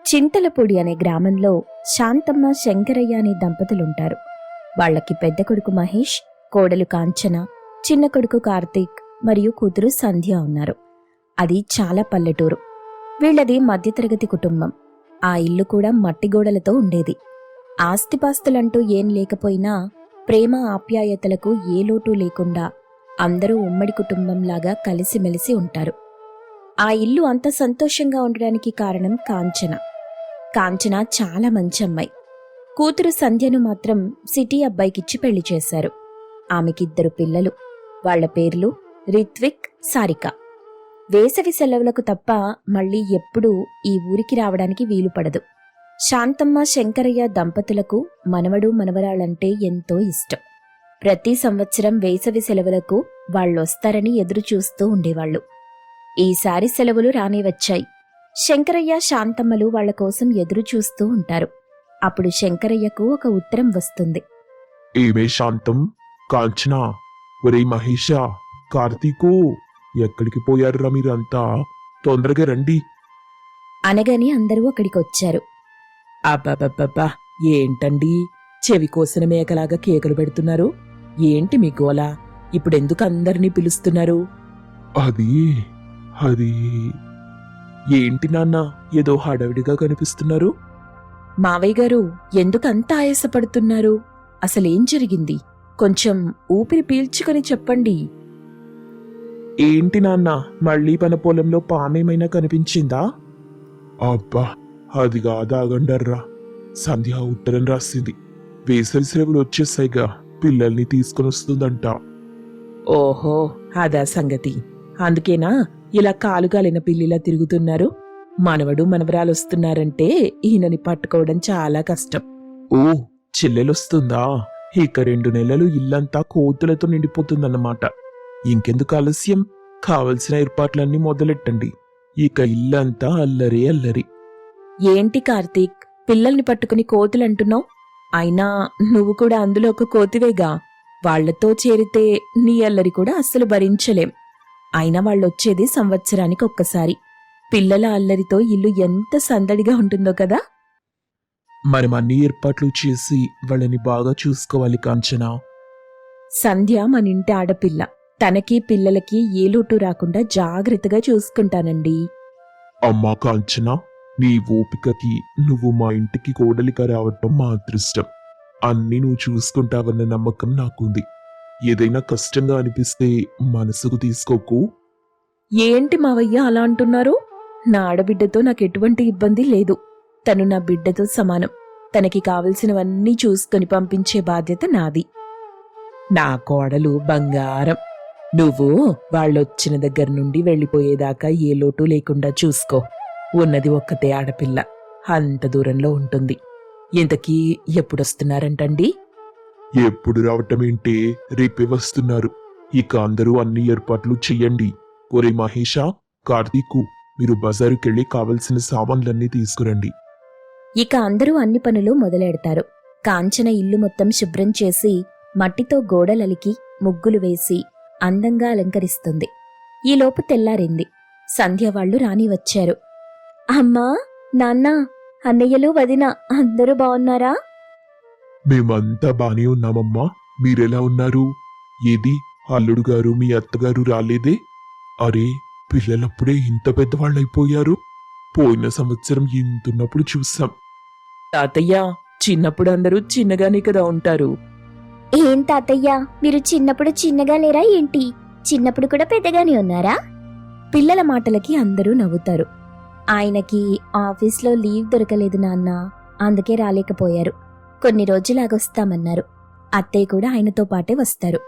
చింతలపూడి అనే గ్రామంలో శాంతమ్మ శంకరయ్య అనే దంపతులుంటారు. వాళ్ళకి పెద్ద కొడుకు మహేష్, కోడలు కాంచన, చిన్న కొడుకు కార్తీక్ మరియు కూతురు సంధ్య ఉన్నారు. అది చాలా పల్లెటూరు. వీళ్ళది మధ్యతరగతి కుటుంబం. ఆ ఇల్లు కూడా మట్టి గోడలతో ఉండేది. ఆస్తిపాస్తులంటూ ఏం లేకపోయినా ప్రేమ ఆప్యాయతలకు ఏ లోటు లేకుండా అందరూ ఉమ్మడి కుటుంబంలాగా కలిసిమెలిసి ఉంటారు. ఆ ఇల్లు అంత సంతోషంగా ఉండడానికి కారణం కాంచన. కాంచన చాలా మంచి అమ్మాయి. కూతురు సంధ్యను మాత్రం సిటీ అబ్బాయికిచ్చి పెళ్లి చేశారు. ఆమెకిద్దరు పిల్లలు. వాళ్ల పేర్లు రిత్విక్, సారిక. వేసవి సెలవులకు తప్ప మళ్లీ ఎప్పుడూ ఈ ఊరికి రావడానికి వీలుపడదు. శాంతమ్మ శంకరయ్య దంపతులకు మనవడు మనవరాళ్ళంటే ఎంతో ఇష్టం. ప్రతి సంవత్సరం వేసవి సెలవులకు వాళ్ళొస్తారని ఎదురుచూస్తూ ఉండేవాళ్లు. ఈసారి సెలవులు రానే వచ్చాయి. శంకరయ్య, శాంతమ్మలు వాళ్ల కోసం ఎదురుచూస్తూ ఉంటారు. అప్పుడు శంకరయ్యకు ఒక ఉత్తరం వస్తుంది. ఏమే శాంతం, కాంచనా, ఒరే మహేషా, కార్తీకు, ఎక్కడికి పోయారురా మీరంతా? తొందరగా రండి అనగానే అందరూ అక్కడికొచ్చారు. అబ్బబ్బబ్బబ్బా, ఏంటండి చెవి కోసిన మేకలాగా కేకలు పెడుతున్నారు? ఏంటి మీ గోల? ఇప్పుడెందుకు అందరినీ పిలుస్తున్నారు? అది అది ఏంటి నాన్న, ఏదో హడావిడిగా కనిపిస్తున్నారు? మావయ్య గారు, ఎందుకంత ఆయాసపడుతున్నారు? అసలేం జరిగింది? కొంచెం ఊపిరి పీల్చుకొని చెప్పండి. ఏంటి నాన్న, మళ్ళీ మన పొలంలో పామేమైనా కనిపించిందా? అబ్బా, అది కాదాగండర్రా. సంధ్య ఉత్తరం రాసింది. వేసవి సెలవులు వచ్చేసాయిగా, పిల్లల్ని తీసుకుని వస్తుందంట. ఓహో, అదా సంగతి. అందుకేనా ఇలా కాలుగాలిన పిల్లిలా తిరుగుతున్నారు? మనవడు మనవరాలొస్తున్నారంటే ఈయనని పట్టుకోవడం చాలా కష్టం. ఓ, చెల్లెలొస్తుందా? ఇక 2 నెలలు ఇల్లంతా కోతులతో నిండిపోతుందన్నమాట. ఇంకెందుకు ఆలస్యం? కావలసిన ఏర్పాట్లన్నీ మొదలెట్టండి. ఇక ఇల్లంతా అల్లరి అల్లరి. ఏంటి కార్తీక్, పిల్లల్ని పట్టుకుని కోతులంటున్నావు? అయినా నువ్వు కూడా అందులో ఒక కోతివేగా. వాళ్లతో చేరితే నీ అల్లరి కూడా అస్సలు భరించలేం. అయినా వాళ్ళొచ్చేది సంవత్సరానికి ఒక్కసారి. పిల్లల అల్లరితో ఇల్లు ఎంత సందడిగా ఉంటుందో కదా. మనం అన్ని ఏర్పాట్లు చేసి వాళ్ళని బాగా చూసుకోవాలి కాంచనా. సంధ్య మనింటి ఆడపిల్ల. తనకి పిల్లలకి ఏ లోటు రాకుండా జాగ్రత్తగా చూసుకుంటానండి. అమ్మా కాంచనా, నీ ఓపికకి నువ్వు మా ఇంటికి కోడలిగా రావటం మా అదృష్టం. అన్నీ నువ్వు చూసుకుంటావన్న నమ్మకం నాకుంది. ఏదైనా కష్టంగా అనిపిస్తే మనసుకు తీసుకోకు. ఏంటి మావయ్య అలా అంటున్నారు? నా ఆడబిడ్డతో నాకెటువంటి ఇబ్బంది లేదు. తను నా బిడ్డతో సమానం. తనకి కావలసినవన్నీ చూసుకొని పంపించే బాధ్యత నాది. నా కోడలు బంగారం. నువ్వు వాళ్ళొచ్చిన దగ్గర నుండి వెళ్ళిపోయేదాకా ఏ లోటు లేకుండా చూసుకో. ఉన్నది ఒక్కతే ఆడపిల్ల, అంత దూరంలో ఉంటుంది. ఇంతకీ ఎప్పుడొస్తున్నారంటండి? ఎప్పుడు రావటమేంటే, రేపే వస్తున్నారు. ఇక అందరూ అన్ని ఏర్పాట్లు చెయ్యండి. ఒరే మహేషా, కార్తీకు, మీరు బజారుకెళ్ళి కావలసిన సామాన్లన్నీ తీసుకురండి. ఇక అందరూ అన్ని పనులు మొదలెడతారు. కాంచన ఇల్లు మొత్తం శుభ్రం చేసి మట్టితో గోడలలికి ముగ్గులు వేసి అందంగా అలంకరిస్తుంది. ఈలోపు తెల్లారింది. సంధ్య వాళ్ళు రాని వచ్చారు. అమ్మా, నాన్న, అన్నయ్యలు, వదిన అందరూ బావున్నారా? మేమంతా బానే ఉన్నామమ్మా. మీరెలా ఉన్నారు? ఏది, అల్లుడు గారు మీ అత్తగారు రాలేదే? అరే, పిల్లలప్పుడే ఇంత పెద్దవాళ్ళైపోయారు. పోయిన సంవత్సరం ఇంతున్నప్పుడు చూసాం. తాతయ్య, చిన్నప్పుడు అందరూ చిన్నగానే కదా ఉంటారు. ఏం తాతయ్య, మీరు చిన్నప్పుడు చిన్నగా లేరా ఏంటి? చిన్నప్పుడు కూడా పెద్దగానే ఉన్నారా? పిల్లల మాటలకి అందరూ నవ్వుతారు. ఆయనకి ఆఫీస్లో లీవ్ దొరకలేదు నాన్న, అందుకే రాలేకపోయారు. కొన్ని రోజులాగొస్తామన్నారు. అత్తయ్య కూడా ఆయనతో పాటే వస్తారు.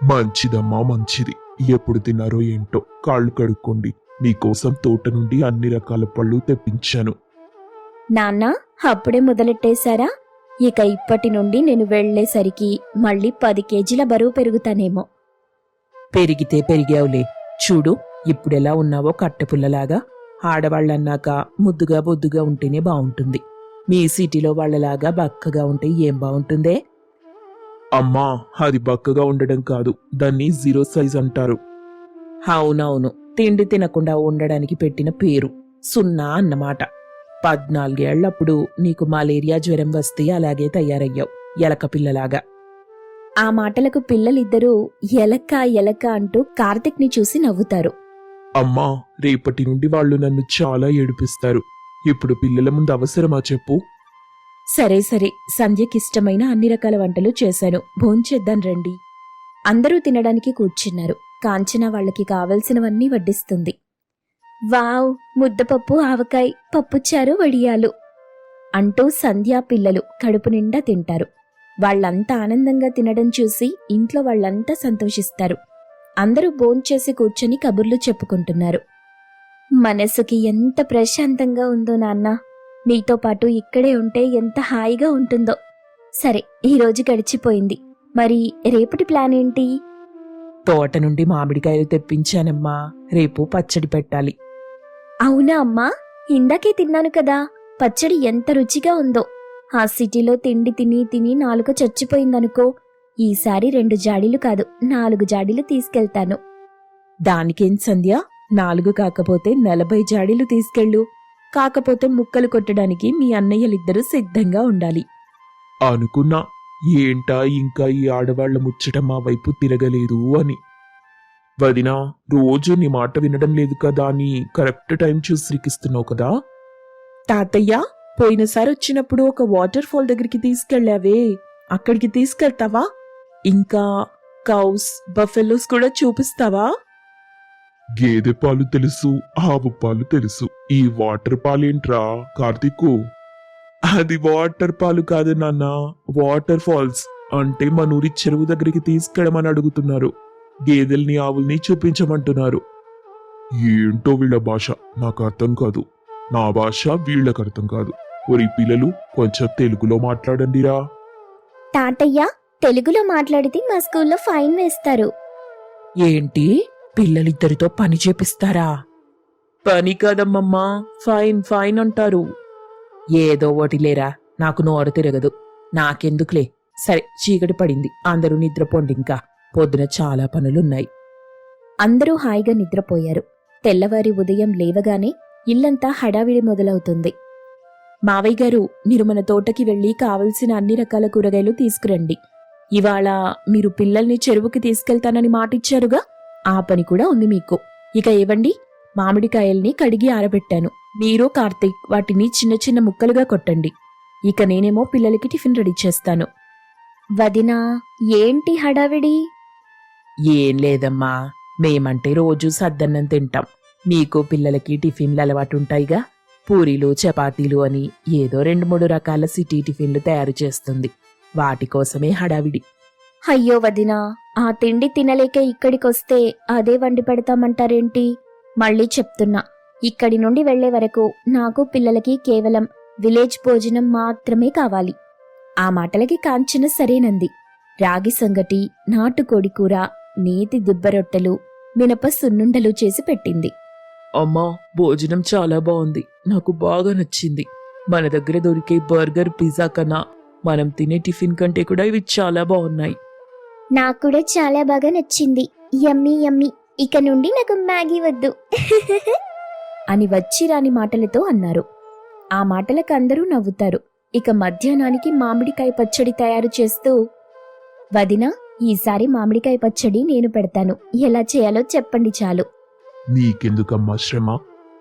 మంచిదమ్మా, మంచిది. ఎప్పుడు తిన్నారో ఏంటో, కాళ్ళు కడుక్కోండి. మీకోసం తోట నుండి అన్ని రకాల పళ్ళు తెప్పించాను. నాన్న, అప్పుడే మొదలెట్టేశారా? ఇక ఇప్పటి నుండి నేను వెళ్లేసరికి మళ్ళీ 10 కేజీల బరువు పెరుగుతానేమో. పెరిగితే పెరిగావులే. చూడు, ఇప్పుడెలా ఉన్నావో కట్టెపుల్లలాగా. ఆడవాళ్ళన్నాక ముద్దుగా బొద్దుగా ఉంటేనే బావుంటుంది. మీ సిటీలో వాళ్లలాగా బక్కగా ఉంటే ఏం బావుంటుందే? అమ్మా, అది బక్కగా ఉండడం కాదు, దాన్ని 0 సైజ్ అంటారు. అవునవును, తిండి తినకుండా ఉండడానికి పెట్టిన పేరు 0 అన్నమాట. 14 ఏళ్లప్పుడు నీకు మలేరియా జ్వరం వస్తే అలాగే తయారయ్యావు, ఎలక పిల్లలాగా. ఆ మాటలకు పిల్లలిద్దరూ ఎలక్క ఎలక్క అంటూ కార్తిక్ని చూసి నవ్వుతారు. అమ్మా, రేపటి నుండి వాళ్ళు నన్ను చాలా ఏడిపిస్తారు. ఇప్పుడు పిల్లల ముందు అవసరమా చెప్పు? సరే సరే, సంధ్యకిష్టమైన అన్ని రకాల వంటలు చేశాను, భోంచేద్దాం రండి. అందరూ తినడానికి కూర్చున్నారు. కాంచన వాళ్ళకి కావలసినవన్నీ వడ్డిస్తుంది. వావ్, ముద్దపప్పు, ఆవకాయ, పప్పుచారు, వడియాలు అంటూ సంధ్యా పిల్లలు కడుపు నిండా తింటారు. వాళ్ళంతా ఆనందంగా తినడం చూసి ఇంట్లో వాళ్ళంతా సంతోషిస్తారు. అందరూ భోంచేసి కూర్చొని కబుర్లు చెప్పుకుంటున్నారు. మనసుకి ఎంత ప్రశాంతంగా ఉందో నాన్న, నీతో పాటు ఇక్కడే ఉంటే ఎంత హాయిగా ఉంటుందో. సరే, ఈరోజు గడిచిపోయింది, మరి రేపటి ప్లాన్ ఏంటి? తోట నుండి మామిడికాయలు తెప్పించానమ్మా, రేపు పచ్చడి పెట్టాలి. అవునా అమ్మా, ఇందాకే తిన్నాను కదా, పచ్చడి ఎంత రుచిగా ఉందో. ఆ సిటీలో తిండి తిని తిని నాలుక చచ్చిపోయిందనుకో. ఈసారి 2 జాడీలు కాదు, 4 జాడీలు తీసుకెళ్తాను. దానికేం సంధ్య, 4 కాకపోతే 40 జాడీలు తీసుకెళ్ళు. కాకపోతే ముక్కలు కొట్టడానికి మీ అన్నయ్యలిద్దరూ సిద్ధంగా ఉండాలి. అనుకున్నా, ఏంటా ఇంకా ఈ ఆడవాళ్ల ముచ్చట మా వైపు తిరగలేదు అని. వదినా, రోజు నీ మాట వినడం లేదు కదా అని కరెక్ట్ టైం చూసి రికిస్తున్నావు కదా. తాతయ్య, పోయినసారి వచ్చినప్పుడు ఒక వాటర్ ఫాల్ దగ్గరికి తీసుకెళ్లావే, అక్కడికి తీసుకెళ్తావా? ఇంకా కౌస్, బఫెలోస్ కూడా చూపిస్తావా? గేదె పాలు తెలుసు, ఆవు పాలు తెలుసు, ఈ వాటర్ పాలేంట్రా కార్తీకు? అది వాటర్ పాలు కాదు నాన్న, వాటర్ ఫాల్స్ అంటే మన ఊరి చెరువు దగ్గరికి తీసుకెళ్ళమని అడుగుతున్నారు. గేదెల్ని ఆవుల్ని చూపించమంటున్నారు. ఏంటో వీళ్ళ భాష నాకు అర్థం కాదు, నా భాష వీళ్ళకి అర్థం కాదు. ఒరి పిల్లలు, కొంచెం తెలుగులో మాట్లాడండిరా. తాతయ్య, తెలుగులో మాట్లాడితే మా స్కూల్లో ఫైన్ వేస్తారు. ఏంటి, పిల్లలిద్దరితో పని చేపిస్తారా? పని కాదమ్మమ్మా, ఫైన్ ఫైన్ అంటారు. ఏదో ఒకటిలేరా, నాకు నోరు తిరగదు. నాకెందుకులే. సరే, చీకటి పడింది, అందరూ నిద్రపోండి, ఇంకా పొద్దున చాలా పనులున్నాయి. అందరూ హాయిగా నిద్రపోయారు. తెల్లవారి ఉదయం లేవగానే ఇల్లంతా హడావిడి మొదలవుతుంది. మావయ్య గారు, మీరు మన తోటకి వెళ్లి కావలసిన అన్ని రకాల కూరగాయలు తీసుకురండి. ఇవాళ మీరు పిల్లల్ని చెరువుకి తీసుకెళ్తానని మాటిచ్చారుగా, ఆ పని కూడా ఉంది మీకు. ఇక ఇవ్వండి, మామిడికాయల్ని కడిగి ఆరబెట్టాను. మీరు కార్తీక్ వాటిని చిన్న చిన్న ముక్కలుగా కొట్టండి. ఇక నేనేమో పిల్లలకి టిఫిన్ రెడీ చేస్తాను. వదినా, ఏంటి హడావిడి? ఏం లేదమ్మా, మేమంటే రోజు సద్దన్నం తింటాం. మీకు పిల్లలకి టిఫిన్లు అలవాటుంటాయిగా, పూరీలు, చపాతీలు అని ఏదో 2-3 రకాల సిటీ టిఫిన్లు తయారు చేస్తుంది. వాటి కోసమే హడావిడి. అయ్యో వదినా, ఆ తిండి తినలేక ఇక్కడికొస్తే అదే వండి పెడతామంటారేంటి? మళ్ళీ చెప్తున్నా, ఇక్కడి నుండి వెళ్లే వరకు నాకు పిల్లలకి కేవలం విలేజ్ భోజనం మాత్రమే కావాలి. ఆ మాటలకి కాంచన సరేనంది. రాగి సంగటి, నాటుకోడి కూర, నేతి దుబ్బరొట్టెలు, మినప సున్నుండలు చేసి పెట్టింది. అమ్మా, భోజనం చాలా బాగుంది, నాకు బాగా నచ్చింది. మన దగ్గర దొరికే బర్గర్, పిజ్జా కన్నా మనం తినే టిఫిన్ కంటే కూడా ఇవి చాలా బాగున్నాయి. నాకు కూడా చాలా బాగా నచ్చింది. యమ్మీ యమ్మీ. ఇక నుండి నాకు మ్యాగీ వద్దు. అని వచ్చి రాని మాటలతో అన్నారు. ఆ మాటలకు అందరూ నవ్వుతారు. ఇక మధ్యాహ్నానికి మామిడికాయ పచ్చడి తయారు చేస్తూ, వదినా, ఈసారి మామిడికాయ పచ్చడి నేను పెడతాను, ఎలా చేయాలో చెప్పండి చాలు. నీకెందుకమ్మా శ్రమ?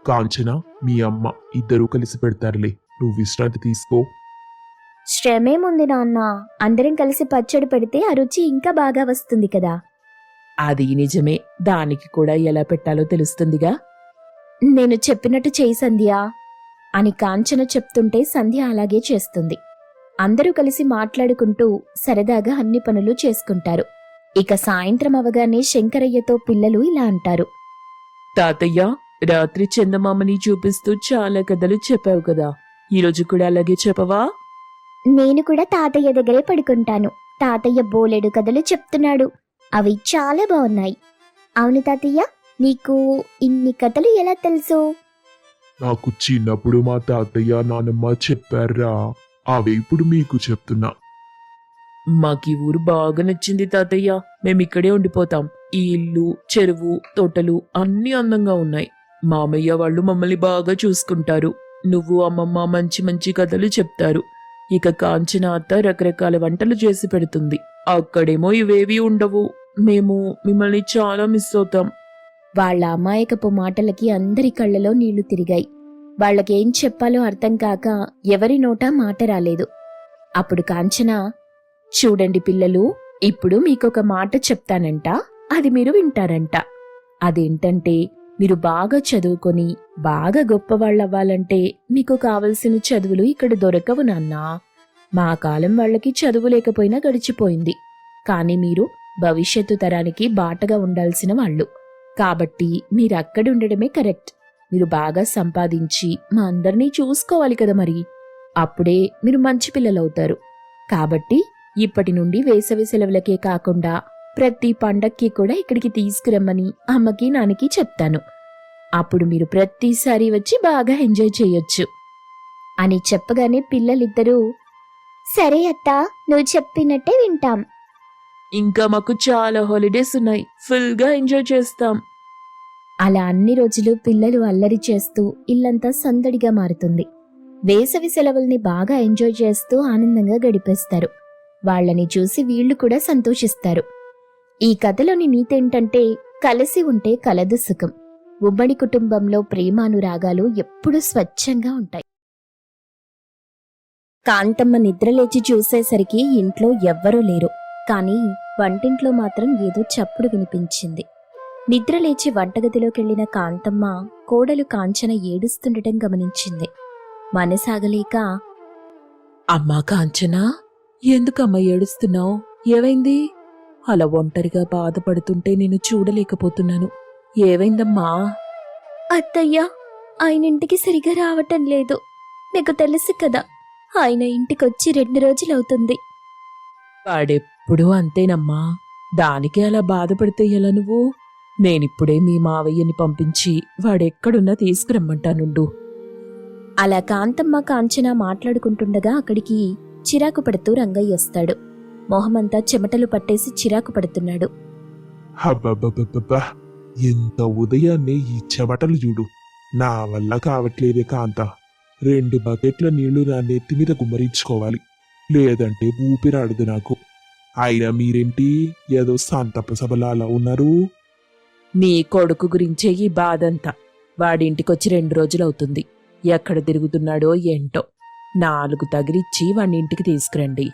కాంచన, మీ అమ్మ ఇద్దరూ కలిసి పెడతారులే, నువ్వు విశ్రాంతి తీసుకో. శ్రమేముంది నాన్న, అందరం కలిసి పచ్చడి పెడితే ఆ రుచి ఇంకా బాగా వస్తుంది కదా. అది నిజమే, దానికి కూడా ఎలా పెట్టాలో తెలుస్తుందిగా. నేను చెప్పినట్టు చేయి సంధ్య అని కాంచన చెప్తుంటే సంధ్య అలాగే చేస్తుంది. అందరూ కలిసి మాట్లాడుకుంటూ సరదాగా అన్ని పనులు చేసుకుంటారు. ఇక సాయంత్రం అవగానే శంకరయ్యతో పిల్లలు ఇలా అంటారు. తాతయ్య, రాత్రి చందమామని చూపిస్తూ చాలా కథలు చెప్పావు కదా, ఈరోజు కూడా అలాగే చెప్పవా? నేను కూడా తాతయ్య దగ్గరే పడుకుంటాను. తాతయ్య బోలెడు కథలు చెప్తున్నాడు, అవి చాలా బాగున్నాయి. అవును తాతయ్య, నీకు ఇన్ని కథలు ఎలా తెలుసు? నాకు చిన్నప్పుడు మా తాతయ్య నానమ్మ చెప్పారా, అవే ఇప్పుడు మీకు చెప్తున్నా. మాకీ ఊరు బాగా నచ్చింది తాతయ్య, మేమిక్కడే ఉండిపోతాం. ఈ ఇల్లు, చెరువు, తోటలు అన్నీ అందంగా ఉన్నాయి. మామయ్య వాళ్ళు మమ్మల్ని బాగా చూసుకుంటారు. నువ్వు అమ్మమ్మ మంచి మంచి కథలు చెప్తారు. ఇక కాంచన అత్త రకరకాల వంటలు చేసి పెడుతుంది. అక్కడేమో ఇవేవీ ఉండవు. మేము మిమ్మల్ని చాలా మిస్ అవుతాం. వాళ్ళ అమాయకపు మాటలకి అందరి కళ్ళలో నీళ్లు తిరిగాయి. వాళ్ళకేం చెప్పాలో అర్థం కాక ఎవరి నోటా మాట రాలేదు. అప్పుడు కాంచన, చూడండి పిల్లలు, ఇప్పుడు మీకొక మాట చెప్తానంట, అది మీరు వింటారంట. అదేంటంటే, మీరు బాగా చదువుకొని బాగా గొప్పవాళ్ళవ్వాలంటే మీకు కావలసిన చదువులు ఇక్కడ దొరకవు నాన్నా. మా కాలం వాళ్ళకి చదువు లేకపోయినా గడిచిపోయింది. కానీ మీరు భవిష్యత్తు తరానికి బాటగా ఉండాల్సిన వాళ్ళు. కాబట్టి మీరు అక్కడుండడమే కరెక్ట్. మీరు బాగా సంపాదించి మా అందరినీ చూసుకోవాలి కదా మరి. అప్పుడే మీరు మంచి పిల్లలవుతారు. కాబట్టి ఇప్పటి నుండి వేసవి సెలవులకే కాకుండా ప్రతి పండక్కి కూడా ఇక్కడికి తీసుకురమ్మని అమ్మకి నాన్నకి చెప్తాను. అప్పుడు మీరు ప్రతిసారి వచ్చి బాగా ఎంజాయ్ చేయొచ్చు అని చెప్పగానే పిల్లలిద్దరూ, సరే అత్తా, నువ్వు చెప్పినట్టే వింటాం. ఇంకా మాకు చాలా హాలిడేస్ ఉన్నాయి, ఫుల్గా ఎంజాయ్ చేస్తాం. అలా అన్ని రోజులు పిల్లలు అల్లరి చేస్తూ ఇల్లంతా సందడిగా మారుతుంది. వేసవి సెలవుల్ని బాగా ఎంజాయ్ చేస్తూ ఆనందంగా గడిపేస్తారు. వాళ్ళని చూసి వీళ్లు కూడా సంతోషిస్తారు. ఈ కథలోని నీతేంటంటే, కలిసి ఉంటే కలదు సుఖం. ఉమ్మడి కుటుంబంలో ప్రేమానురాగాలు ఎప్పుడూ స్వచ్ఛంగా ఉంటాయి. కాంతమ్మ నిద్రలేచి చూసేసరికి ఇంట్లో ఎవ్వరూ లేరు. కానీ వంటింట్లో మాత్రం ఏదో చప్పుడు వినిపించింది. నిద్రలేచి వంటగదిలోకెళ్లిన కాంతమ్మ కోడలు కాంచన ఏడుస్తుండటం గమనించింది. మనసాగలేక, అమ్మా కాంచనా, ఎందుకమ్మా ఏడుస్తున్నావు? ఏవైంది? అలా ఒంటరిగా బాధపడుతుంటే నేను చూడలేకపోతున్నాను. ఏవైందమ్మా? అత్తయ్య, ఆయన ఇంటికి సరిగా రావటం లేదు. మీకు తెలుసు కదా, ఆయన ఇంటికొచ్చి 2 రోజులవుతుంది. వాడెప్పుడూ అంతేనమ్మా. దానికే అలా బాధపడితే ఎలా నువ్వు? నేనిప్పుడే మీ మావయ్యని పంపించి వాడెక్కడున్నా తీసుకురమ్మంటానుండు. అలా కాంతమ్మ కాంచన మాట్లాడుకుంటుండగా అక్కడికి చిరాకు పడుతూ రంగయ్య వస్తాడు. మొహమంతా చెమటలు పట్టేసి చిరాకు పడుతున్నాడు. హబ్బబ్బబ్బబ్బా, ఎంత ఉదయాన్నే ఈ చెమటలు చూడు. నా వల్ల కావట్లేదే కాంత. 2 బకెట్ల నీళ్లు నా నెత్తి మీద గుమ్మరించుకోవాలి, లేదంటే ఊపిరాడదు నాకు. అయినా మీరేంటి ఏదో సంతప సభలా అలా ఉన్నారు? నీ కొడుకు గురించే ఈ బాధంతా. వాడింటికొచ్చి 2 రోజులవుతుంది. ఎక్కడ తిరుగుతున్నాడో ఏంటో. 4 తగిలిచ్చి వాణ్ణింటికి తీసుకురండి.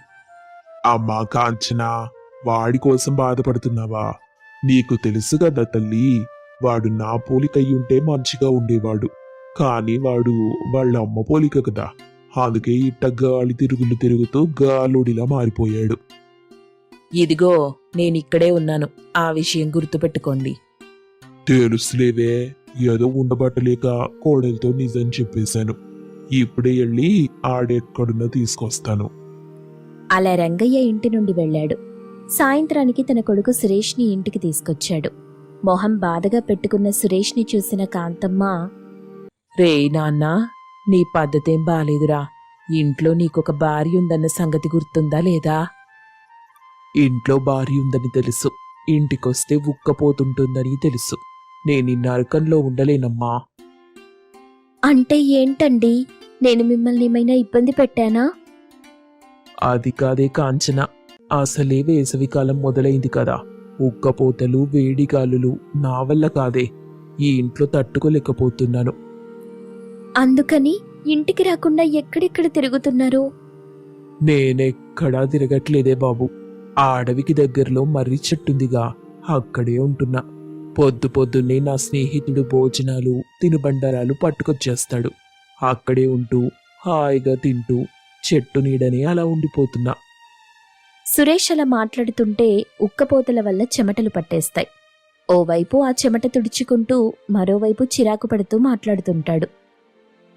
అమ్మా కాంచనా, వాడి కోసం బాధపడుతున్నావా? నీకు తెలుసు కదా తల్లి, వాడు నా పోలికయ్యుంటే మంచిగా ఉండేవాడు. కానీ వాడు వాళ్ళ అమ్మ పోలిక కదా, అందుకే ఇట్ట గాలి తిరుగులు తిరుగుతూ గాలుడిలా మారిపోయాడు. ఇదిగో, నేనిక్కడే ఉన్నాను. ఆ విషయం గుర్తుపెట్టుకోండి. తెలుసులేవే, ఏదో ఉండబట్టలేక కోడలతో నిజం చెప్పేశాను. ఇప్పుడే వెళ్ళి ఆడెక్కడున్నా తీసుకొస్తాను. అలా రంగయ్య ఇంటి నుండి వెళ్ళాడు. సాయంత్రానికి తన కొడుకు సురేష్ని ఇంటికి తీసుకొచ్చాడు. మొహం బాధగా పెట్టుకున్న సురేష్ని చూసిన కాంతమ్మ, రే నాన్నా, నీ పద్ధతేం బాలేదురా. ఇంట్లో నీకొక భార్య ఉందన్న సంగతి గుర్తుందా లేదా? ఇంట్లో భార్య ఉందని తెలుసు, ఇంటికొస్తే ఉక్కపోతుంటుందని తెలుసు. నేను ఈ నరకంలో ఉండలేనమ్మా. అంటే ఏంటండి? నేను మిమ్మల్ని ఏమైనా ఇబ్బంది పెట్టానా? అది కాదే కాంచన, అసలే వేసవికాలం మొదలైంది కదా. ఉక్కపోతలు, వేడిగాలులు నా వల్ల కాదే. ఈ ఇంట్లో తట్టుకోలేకపోతున్నాను. అందుకని ఇంటికి రాకుండా ఎక్కడెక్కడ తిరుగుతున్నారు? నేనెక్కడా తిరగట్లేదే బాబు. ఆ అడవికి దగ్గరలో మర్రి చెట్టుందిగా, అక్కడే ఉంటున్నా. పొద్దున్నే నా స్నేహితుడు భోజనాలు, తినుబండారాలు పట్టుకొచ్చేస్తాడు. అక్కడే ఉంటూ హాయిగా తింటూ చెట్టు నీడనే అలా ఉండిపోతున్నా. సురేష్ అలా మాట్లాడుతుంటే ఉక్కపోతల వల్ల చెమటలు పట్టేస్తాయి. ఓవైపు ఆ చెమట తుడుచుకుంటూ మరోవైపు చిరాకు పడుతూ మాట్లాడుతుంటాడు.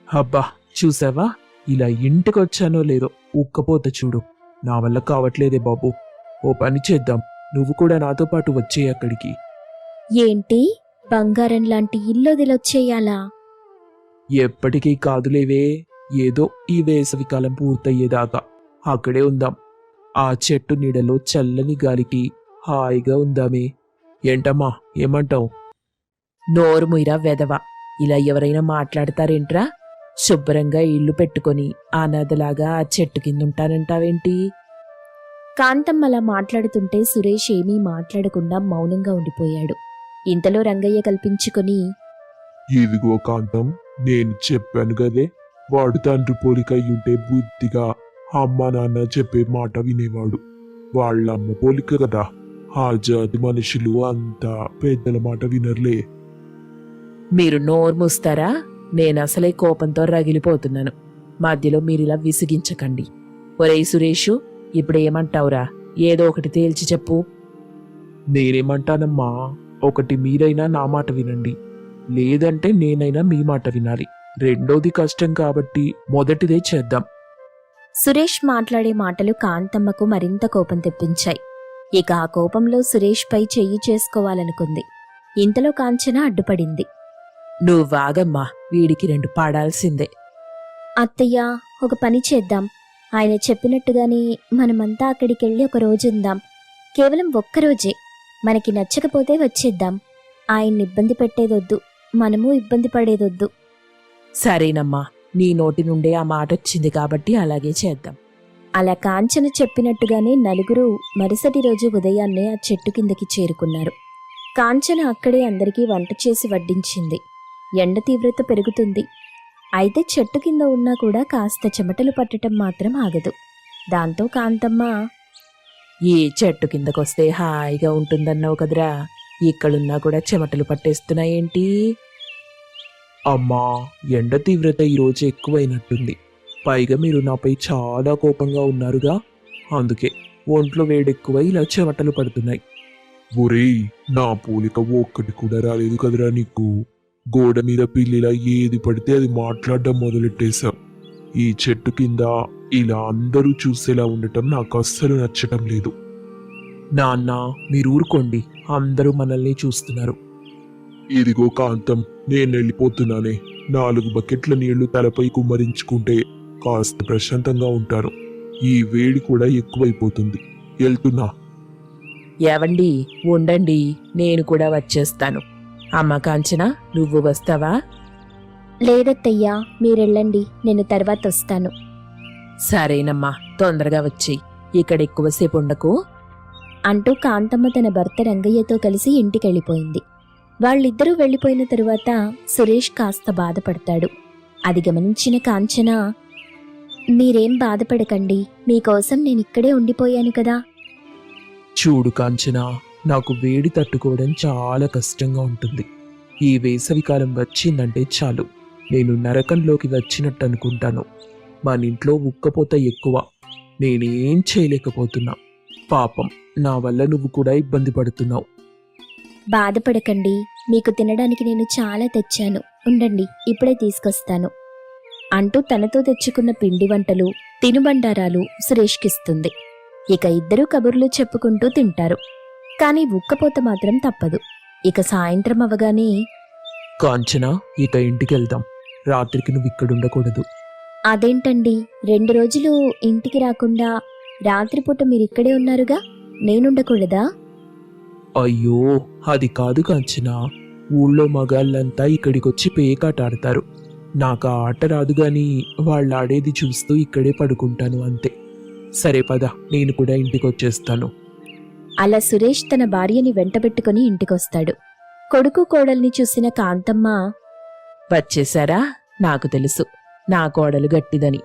అబ్బా, చూసావా, ఇలా ఇంటికొచ్చానో లేదో ఉక్కపోత చూడు. నా వల్ల కావట్లేదే బాబు. ఓ పని చేద్దాం, నువ్వు కూడా నాతో పాటు వచ్చేయి అక్కడికి. ఏంటి, బంగారం లాంటి ఇల్లొదిలొచ్చేయాలా? ఎప్పటికీ కాదులేవే, ఏదో ఈ వేసవికాలం పూర్తయ్యేదాకా అక్కడే ఉందాం. ఆ చెట్టు నీడలో చల్లని గాలికి హాయిగా ఉందామే. ఏంటమ్మా, ఏమంటావు? నోరు ముయిరా వెదవా. ఇలా ఎవరైనా మాట్లాడతారేంట్రా? శుభ్రంగా ఇల్లు పెట్టుకొని అనాథలాగా ఆ చెట్టు కింద ఉంటానంటావేంటి? కాంతమ్మ అలా మాట్లాడుతుంటే సురేష్ ఏమీ మాట్లాడకుండా మౌనంగా ఉండిపోయాడు. ఇంతలో రంగయ్య కల్పించుకొని, ఇదిగో కాంతం, నేను చెప్పాను గదే, వాడు తండ్రి పోలిక అయ్యుంటే బుద్ధిగా అమ్మ నాన్న చెప్పే మాట వినేవాడు. వాళ్ళమ్మ పోలిక కదా, ఆ జాతి మనుషులు అంతా పెద్దల మాట వినర్లే. మీరు నోరు మూస్తారా? నేనసలే కోపంతో రగిలిపోతున్నాను. మధ్యలో మీరిలా విసిగించకండి. ఒరేయ్ సురేషు, ఇప్పుడేమంటావురా? ఏదో ఒకటి తేల్చి చెప్పు. నేనేమంటానమ్మా, ఒకటి మీరైనా నా మాట వినండి, లేదంటే నేనైనా మీ మాట వినాలి. రెండోది కష్టం కాబట్టి మొదటిదే చేద్దాం. సురేష్ మాట్లాడే మాటలు కాంతమ్మకు మరింత కోపం తెప్పించాయి. ఇక ఆ కోపంలో సురేష్ పై చెయ్యి చేసుకోవాలనుకుంది. ఇంతలో కాంచన అడ్డుపడింది. నువ్వాగమ్మా, వీడికి 2 పాడాల్సిందే. అత్తయ్య, ఒక పని చేద్దాం. ఆయన చెప్పినట్టుగానే మనమంతా అక్కడికెళ్ళి ఒక రోజుందాం. కేవలం ఒక్కరోజే. మనకి నచ్చకపోతే వచ్చేద్దాం. ఆయన్ని ఇబ్బంది పెట్టేదొద్దు, మనము ఇబ్బంది పడేదొద్దు. సరేనమ్మా, నీ నోటి నుండే ఆ మాట వచ్చింది కాబట్టి అలాగే చేద్దాం. అలా కాంచన చెప్పినట్టుగానే నలుగురు మరుసటి రోజు ఉదయాన్నే ఆ చెట్టు కిందకి చేరుకున్నారు. కాంచన అక్కడే అందరికీ వంట చేసి వడ్డించింది. ఎండ తీవ్రత పెరుగుతుంది. అయితే చెట్టు కింద ఉన్నా కూడా కాస్త చెమటలు పట్టడం మాత్రం ఆగదు. దాంతో కాంతమ్మ, ఈ చెట్టు కిందకొస్తే హాయిగా ఉంటుందన్నావు కదరా, ఇక్కడున్నా కూడా చెమటలు పట్టేస్తున్నాయేంటి? అమ్మా, ఎండ తీవ్రత ఈరోజు ఎక్కువైనట్టుంది. పైగా మీరు నాపై చాలా కోపంగా ఉన్నారుగా, అందుకే ఒంట్లో వేడెక్కువై ఇలా చెమటలు పడుతున్నాయి. ఒరేయ్, నా పోలిక ఒక్కటి కూడా రాలేదు కదరా నీకు. గోడ మీద పిల్లిలా ఏది పడితే అది మాట్లాడడం మొదలెట్టేశాం. ఈ చెట్టు కింద ఇలా అందరూ చూసేలా ఉండటం నాకు అస్సలు నచ్చటం లేదు. నాన్న, మీరు ఊరుకోండి, అందరూ మనల్ని చూస్తున్నారు. ఇదిగో కాంతం, నేను వెళ్ళిపోతున్నానే. 4 బకెట్ల నీళ్లు తలపై కుమ్మరించుకుంటే కాస్త ప్రశాంతంగా ఉంటారు. ఈ వేడి కూడా ఎక్కువైపోతుంది. వెళ్తున్నా. ఏవండి, ఉండండి, నేను కూడా వచ్చేస్తాను. అమ్మ కాంచన, నువ్వు వస్తావా? లేదత్తయ్యా, మీరెళ్ళండి, నేను తర్వాత వస్తాను. సరేనమ్మా, తొందరగా వచ్చేయ్, ఇక్కడ ఎక్కువసేపు ఉండకు. అంటూ కాంతమ్మ తన భర్త రంగయ్యతో కలిసి ఇంటికెళ్ళిపోయింది. వాళ్ళిద్దరూ వెళ్ళిపోయిన తరువాత సురేష్ కాస్త బాధపడతాడు. అది గమనించిన కాంచన, మీరేం బాధపడకండి, మీకోసం నేనిక్కడే ఉండిపోయాను కదా. చూడు కాంచన, నాకు వేడి తట్టుకోవడం చాలా కష్టంగా ఉంటుంది. ఈ వేసవికాలం వచ్చిందంటే చాలు, నేను నరకంలోకి వచ్చినట్టు అనుకుంటాను. మన ఇంట్లో ఉక్కపోత ఎక్కువ, నేనేం చేయలేకపోతున్నా. పాపం, నా వల్ల నువ్వు కూడా ఇబ్బంది పడుతున్నావు. బాధపడకండి, మీకు తినడానికి నేను చాలా తెచ్చాను, ఉండండి, ఇప్పుడే తీసుకొస్తాను. అంటూ తనతో తెచ్చుకున్న పిండి వంటలు, తినుబండారాలు సురేష్కిస్తుంది. ఇక ఇద్దరూ కబుర్లు చెప్పుకుంటూ తింటారు. కానీ ఉక్కపోత మాత్రం తప్పదు. ఇక సాయంత్రం అవగానే, కాంచన, ఇక ఇంటికెళ్దాం. రాత్రికి నువ్వు ఇక్కడుండకూడదు. అదేంటండి, 2 రోజులు ఇంటికి రాకుండా రాత్రిపూట మీరిక్కడే ఉన్నారుగా, నేనుండకూడదా? అయ్యో, అది కాదు కాంచన, ఊళ్ళో మగాళ్ళంతా ఇక్కడికొచ్చి పేకాట ఆడతారు. నాకు ఆ ఆట రాదు గాని వాళ్ళు ఆడేది చూస్తూ ఇక్కడే పడుకుంటాను అంతే. సరే పద, నేను కూడా ఇంటికొచ్చేస్తాను. అలా సురేష్ తన భార్యని వెంటబెట్టుకుని ఇంటికొస్తాడు. కొడుకు కోడల్ని చూసిన కాంతమ్మ, వచ్చేశారా? నాకు తెలుసు, నా కోడలు గట్టిదని.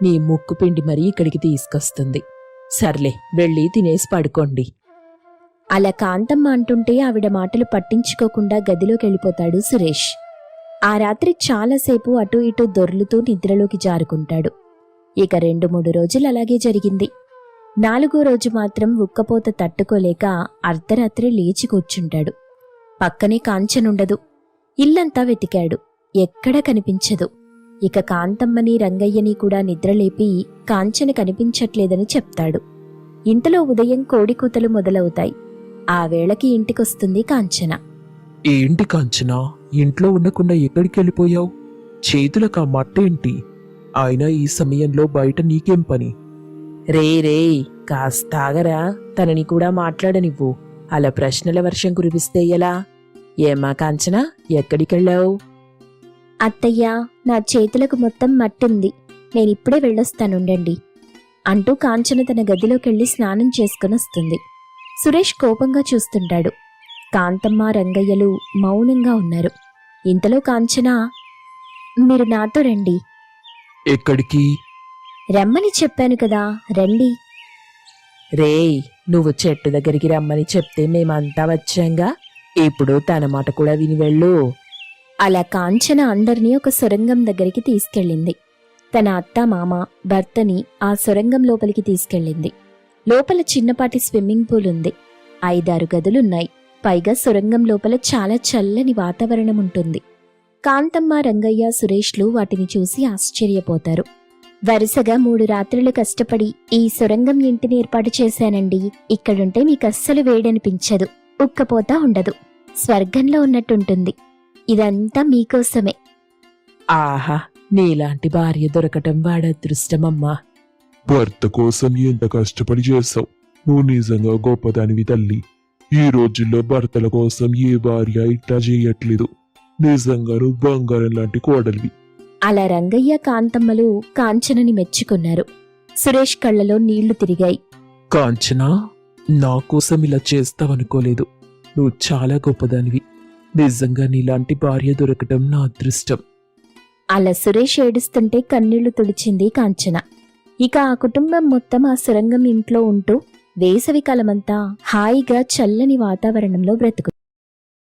నీ ముక్కు పిండి మరీ ఇక్కడికి తీసుకొస్తుంది. సర్లే, వెళ్ళి తినేసి పడుకోండి. అలా కాంతమ్మ అంటుంటే ఆవిడ మాటలు పట్టించుకోకుండా గదిలోకెళ్ళిపోతాడు సురేష్. ఆ రాత్రి చాలాసేపు అటూ ఇటూ దొర్లుతూ నిద్రలోకి జారుకుంటాడు. ఇక 2-3 రోజులు అలాగే జరిగింది. 4వ రోజు మాత్రం ఉక్కపోత తట్టుకోలేక అర్ధరాత్రి లేచి కూర్చుంటాడు. పక్కనే కాంచనుండదు. ఇల్లంతా వెతికాడు, ఎక్కడా కనిపించదు. ఇక కాంతమ్మని రంగయ్యని కూడా నిద్రలేపి కాంచన కనిపించట్లేదని చెప్తాడు. ఇంతలో ఉదయం కోడికూతలు మొదలవుతాయి. ఆ వేళకి ఇంటికొస్తుంది కాంచన. ఏంటి కాంచన, ఇంట్లో ఉండకుండా ఎక్కడికి వెళ్ళిపోయావు? చేతులకు ఆ మట్టేంటి? అయినా ఈ సమయంలో బయట నీకేం పని? రే, కాస్త ఆగరా, తనని కూడా మాట్లాడనివ్వు. అలా ప్రశ్నల వర్షం కురిపిస్తే ఎలా? ఏమా కాంచన, ఎక్కడికెళ్ళావు? అత్తయ్య, నా చేతులకు మొత్తం మట్టుంది. నేనిప్పుడే వెళ్ళొస్తానుండండి అంటూ కాంచన తన గదిలోకెళ్ళి స్నానం చేసుకునొస్తుంది. సురేష్ కోపంగా చూస్తుంటాడు. కాంతమ్మ రంగయ్యలు మౌనంగా ఉన్నారు. ఇంతలో కాంచన, మీరు నాతో రండి. ఎక్కడికి? రమ్మని చెప్పాను కదా, రండి. రేయ్, నువ్వు చెట్టు దగ్గరికి రమ్మని చెప్తే మేమంతా వచ్చాంగా. ఇప్పుడు తన మాట కూడా విని వెళ్ళు. అలా కాంచన అందరినీ ఒక సొరంగం దగ్గరికి తీసుకెళ్ళింది. తన అత్త మామ భర్తని ఆ సొరంగం లోపలికి తీసుకెళ్ళింది. లోపల చిన్నపాటి స్విమ్మింగ్ పూల్ ఉంది. 5-6 గదులున్నాయి. పైగా సొరంగం లోపల చాలా చల్లని వాతావరణం ఉంటుంది. కాంతమ్మ, రంగయ్య, సురేష్లు వాటిని చూసి ఆశ్చర్యపోతారు. వరుసగా 3 రాత్రులు కష్టపడి ఈ సొరంగం ఇంటిని ఏర్పాటు చేశానండి. ఇక్కడుంటే మీకస్సలు వేడనిపించదు, ఉక్కపోతా ఉండదు, స్వర్గంలో ఉన్నట్టుంటుంది. ఇదంతా మీకోసమే. ఆహా, నీలాంటి భార్య దొరకటం వాడ అదృష్టమమ్మా. భర్త కోసం ఎంత కష్టపడి చేస్తావు. నువ్వు నిజంగా గొప్పదానివి తల్లి. ఈ రోజుల్లో భర్తల కోసం ఏ భార్య ఇట్లా చేయట్లేదు. నిజంగా నువ్వు బంగారం లాంటి కోడలివి. అలా రంగయ్య, కాంతమ్మలు కాంచనని మెచ్చుకున్నారు. సురేష్ కళ్ళలో నీళ్లు తిరిగాయి. కాంచనా, నా కోసం ఇలా చేస్తావనుకోలేదు. నువ్వు చాలా గొప్పదానివి. నిజంగా నీలాంటి భార్య దొరకటం నా అదృష్టం. అలా సురేష్ ఏడుస్తుంటే కన్నీళ్లు తుడిచింది కాంచన. ఇక ఆ కుటుంబం మొత్తం ఆ సొరంగం ఇంట్లో ఉంటూ వేసవి కాలమంతా హాయిగా చల్లని వాతావరణంలో బ్రతుకు